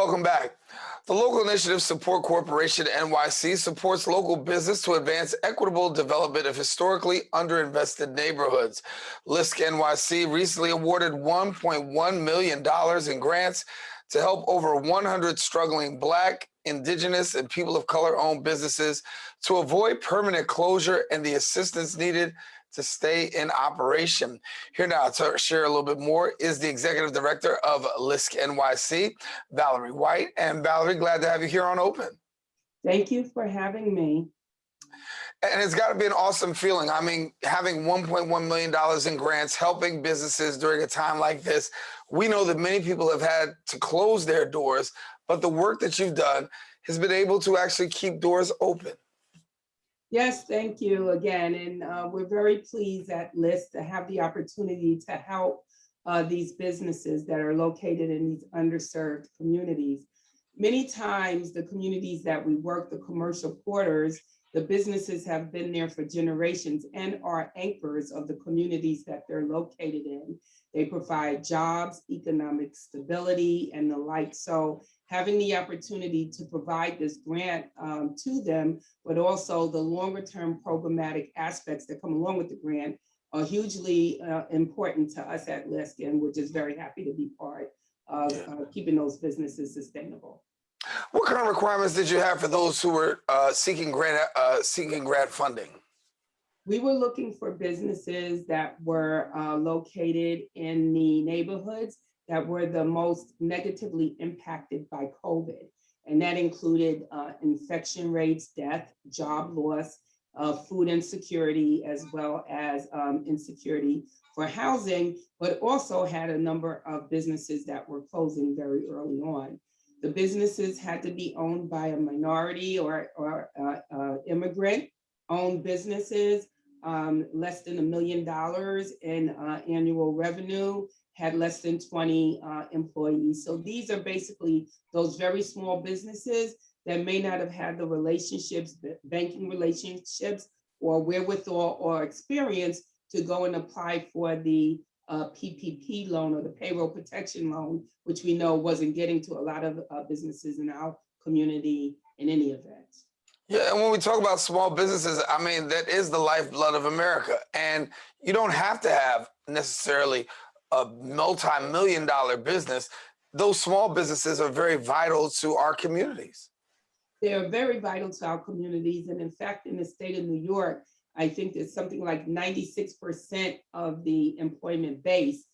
Welcome back. The local initiative Support Corporation NYC supports local business to advance equitable development of historically underinvested neighborhoods. Lisc NYC recently awarded $1.1 million in grants to help over 100 struggling Black, indigenous, and people of color-owned businesses to avoid permanent closure and the assistance needed to stay in operation. Here now to share a little bit more is the executive director of Lisc NYC, Valerie White. And Valerie, glad to have you here on Open. Thank you for having me. And it's got to be an awesome feeling. I mean, having $1.1 million in grants, helping businesses during a time like this. We know that many people have had to close their doors, but the work that you've done has been able to actually keep doors open. Yes, thank you again. And we're very pleased at Lisc to have the opportunity to help these businesses that are located in these underserved communities. Many times the communities that we work, the commercial quarters, the businesses have been there for generations and are anchors of the communities that they're located in. They provide jobs, economic stability, and the like. So having the opportunity to provide this grant to them, but also the longer term programmatic aspects that come along with the grant are hugely important to us at Lisc, and we're just very happy to be part of keeping those businesses sustainable. What kind of requirements did you have for those who were seeking grant funding? We were looking for businesses that were located in the neighborhoods that were the most negatively impacted by COVID. And that included infection rates, death, job loss, food insecurity, as well as insecurity for housing, but also had a number of businesses that were closing very early on. The businesses had to be owned by a minority or immigrant-owned businesses, less than $1 million in annual revenue, had less than 20 employees. So these are basically those very small businesses that may not have had the relationships, the banking relationships, or wherewithal or experience to go and apply for the PPP loan or the payroll protection loan, which we know wasn't getting to a lot of businesses in our community in any event. Yeah, and when we talk about small businesses, I mean, that is the lifeblood of America. And you don't have to have necessarily a multi-million-dollar business. Those small businesses are very vital to our communities. They are very vital to our communities. And in fact, in the state of New York, I think that something like 96% of the employment base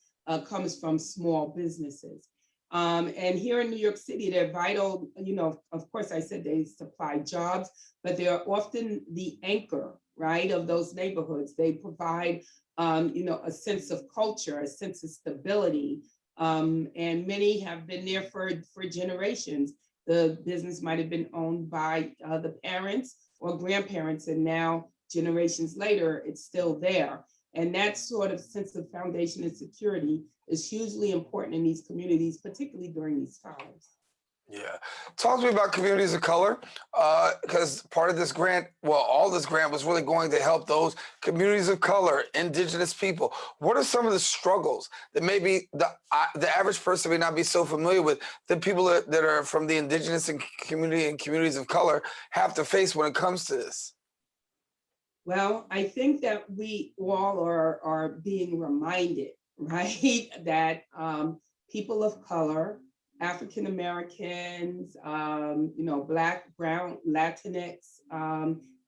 comes from small businesses. And here in New York City, they're vital. You know, of course, I said they supply jobs, but they are often the anchor, right, of those neighborhoods. They provide, you know, a sense of culture, a sense of stability. And many have been there for generations. The business might have been owned by the parents or grandparents, and now generations later, it's still there. And that sort of sense of foundation and security is hugely important in these communities, particularly during these times. Yeah. Talk to me about communities of color, because part of this grant, well, all this grant was really going to help those communities of color, indigenous people. What are some of the struggles that maybe the average person may not be so familiar with, that people that are from the indigenous community and communities of color have to face when it comes to this? Well, I think that we all are being reminded, right, that people of color, African Americans, you know, Black, Brown, Latinx,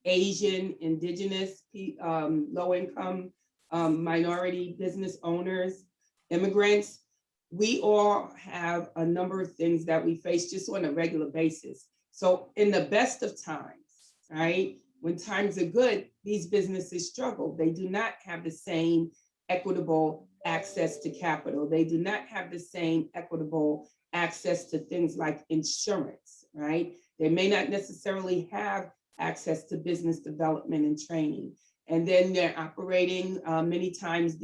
Asian, Indigenous, low-income, minority business owners, immigrants, we all have a number of things that we face just on a regular basis. So in the best of times, right, when times are good, these businesses struggle. They do not have the same equitable access to capital. They do not have the same equitable access to things like insurance, right? They may not necessarily have access to business development and training. And then they're operating, many times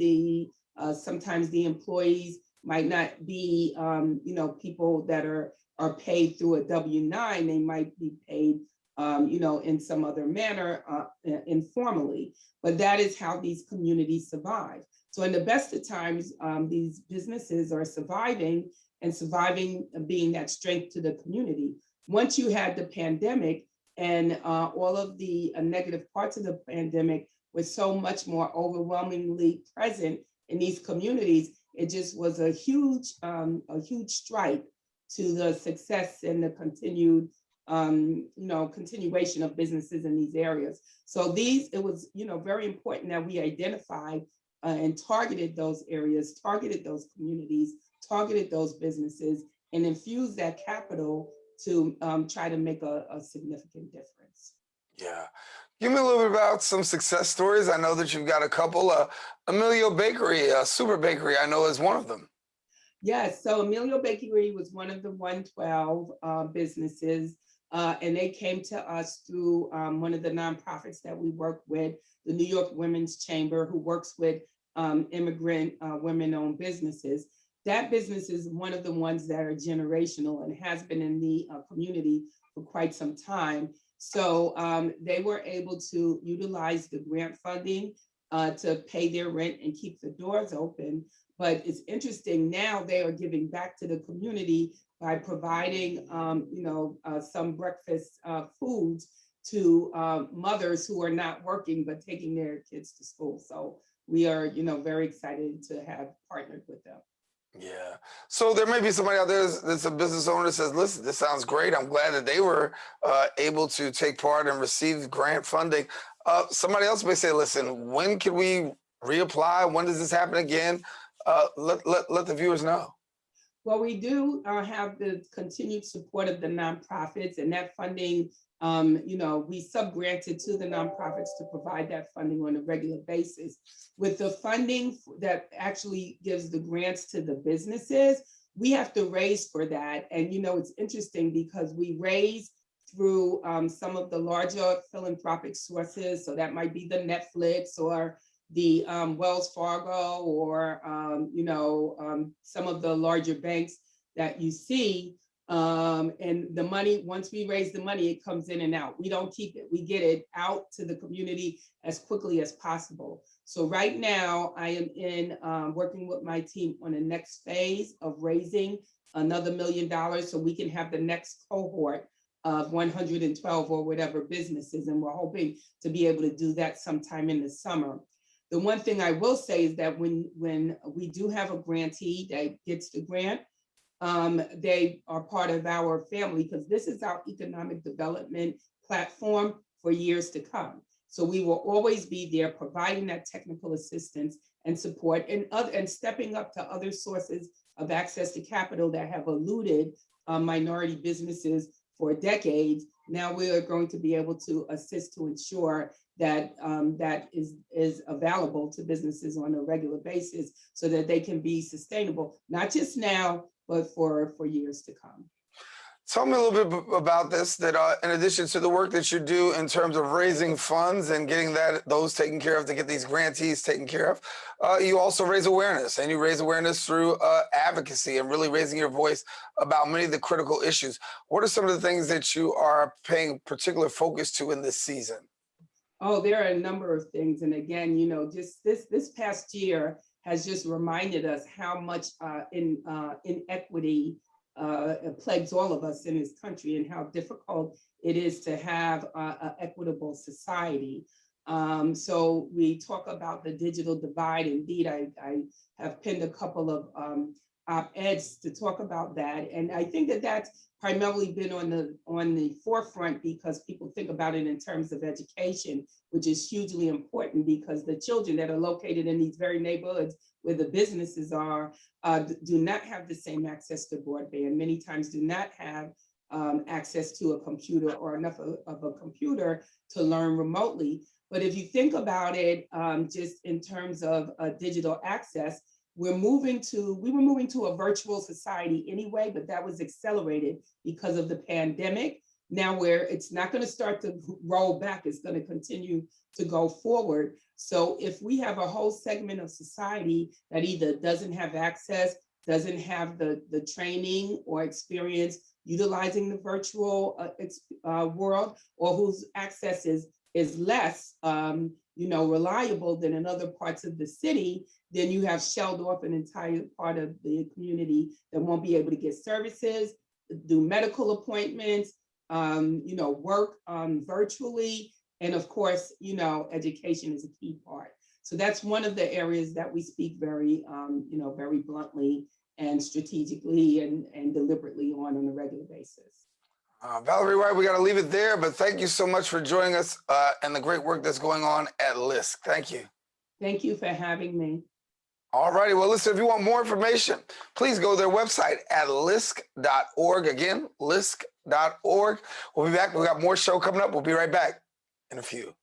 sometimes the employees might not be, you know, people that are paid through a W-9. They might be paid you know, in some other manner, informally, but that is how these communities survive. So in the best of times, these businesses are surviving and surviving and being that strength to the community. Once you had the pandemic and all of the negative parts of the pandemic was so much more overwhelmingly present in these communities, it just was a huge strike to the success and the continued continuation of businesses in these areas. So it was very important that we identified and targeted those areas, targeted those communities, targeted those businesses, and infused that capital to try to make a significant difference. Yeah. Give me a little bit about some success stories. I know that you've got a couple. Emilio Bakery, Super Bakery, I know is one of them. Yes, so Emilio Bakery was one of the 112 businesses, and they came to us through one of the nonprofits that we work with, the New York Women's Chamber, who works with immigrant women-owned businesses. That business is one of the ones that are generational and has been in the community for quite some time. So they were able to utilize the grant funding to pay their rent and keep the doors open. But it's interesting now they are giving back to the community by providing, some breakfast foods to mothers who are not working but taking their kids to school. So we are, very excited to have partnered with them. Yeah. So there may be somebody out there that's a business owner that says, listen, this sounds great. I'm glad that they were able to take part and receive grant funding. Somebody else may say, listen, when can we reapply? When does this happen again? Let the viewers know. Well, we do have the continued support of the nonprofits, and that funding, we subgranted to the nonprofits to provide that funding on a regular basis. With the funding that actually gives the grants to the businesses, we have to raise for that. And, it's interesting because we raise through some of the larger philanthropic sources. So that might be the Netflix or the Wells Fargo or, some of the larger banks that you see. And the money, once we raise the money, it comes in and out. We don't keep it. We get it out to the community as quickly as possible. So right now I am in working with my team on the next phase of raising another $1 million so we can have the next cohort of 112 or whatever businesses. And we're hoping to be able to do that sometime in the summer. The one thing I will say is that when we do have a grantee that gets the grant, they are part of our family because this is our economic development platform for years to come. So we will always be there providing that technical assistance and support and stepping up to other sources of access to capital that have eluded minority businesses for decades. Now we are going to be able to assist to ensure that that is available to businesses on a regular basis so that they can be sustainable, not just now, but for years to come. Tell me a little bit about this, that in addition to the work that you do in terms of raising funds and getting those taken care of to get these grantees taken care of, you also raise awareness, and you raise awareness through advocacy and really raising your voice about many of the critical issues. What are some of the things that you are paying particular focus to in this season? Oh, there are a number of things. And again, just this past year has just reminded us how much inequity plagues all of us in this country and how difficult it is to have an equitable society. So we talk about the digital divide. Indeed, I have pinned a couple of op-eds to talk about that. And I think that that's primarily been on the forefront because people think about it in terms of education, which is hugely important because the children that are located in these very neighborhoods where the businesses are do not have the same access to broadband, many times do not have access to a computer or enough of a computer to learn remotely. But if you think about it, just in terms of digital access, we were moving to a virtual society anyway, but that was accelerated because of the pandemic. Now where it's not going to start to roll back, it's going to continue to go forward. So if we have a whole segment of society that either doesn't have access, doesn't have the training or experience utilizing the virtual world, or whose access is less, reliable than in other parts of the city, then you have shelled off an entire part of the community that won't be able to get services, do medical appointments, work virtually. And of course, education is a key part. So that's one of the areas that we speak very, very bluntly and strategically and deliberately on a regular basis. Valerie White, we got to leave it there, but thank you so much for joining us and the great work that's going on at Lisc. Thank you. Thank you for having me. All righty. Well, listen, if you want more information, please go to their website at lisc.org. Again, lisc.org. We'll be back. We've got more show coming up. We'll be right back in a few.